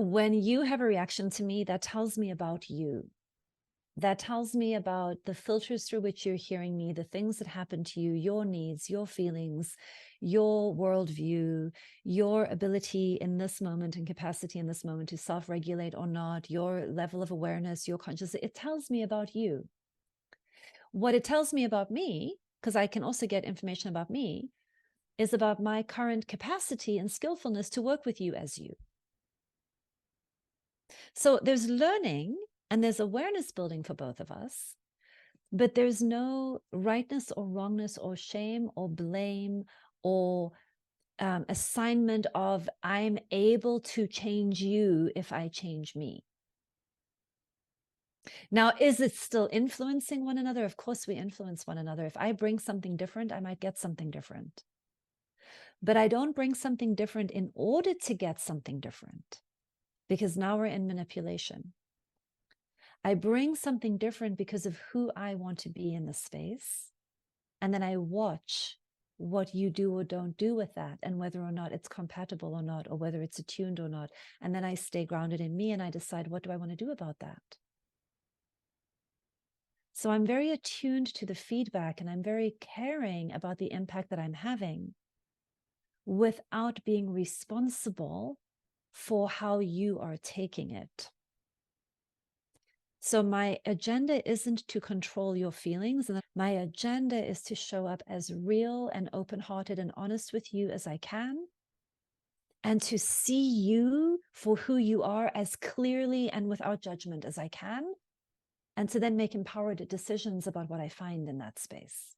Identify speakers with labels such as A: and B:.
A: When you have a reaction to me, that tells me about you. That tells me about the filters through which you're hearing me, the things that happen to you, your needs, your feelings, your worldview, your ability in this moment and capacity in this moment to self-regulate or not, your level of awareness, your consciousness. It tells me about you. What it tells me about me, because I can also get information about me, is about my current capacity and skillfulness to work with you as you. So there's learning and there's awareness building for both of us, but there's no rightness or wrongness or shame or blame or assignment of I'm able to change you if I change me. Now, is it still influencing one another? Of course we influence one another. If I bring something different, I might get something different. But I don't bring something different in order to get something different, because now we're in manipulation. I bring something different because of who I want to be in the space. And then I watch what you do or don't do with that, and whether or not it's compatible or not, or whether it's attuned or not. And then I stay grounded in me and I decide, what do I want to do about that? So I'm very attuned to the feedback and I'm very caring about the impact that I'm having without being responsible for how you are taking it. So my agenda isn't to control your feelings. My agenda is to show up as real and open-hearted and honest with you as I can, and to see you for who you are as clearly and without judgment as I can, and to then make empowered decisions about what I find in that space.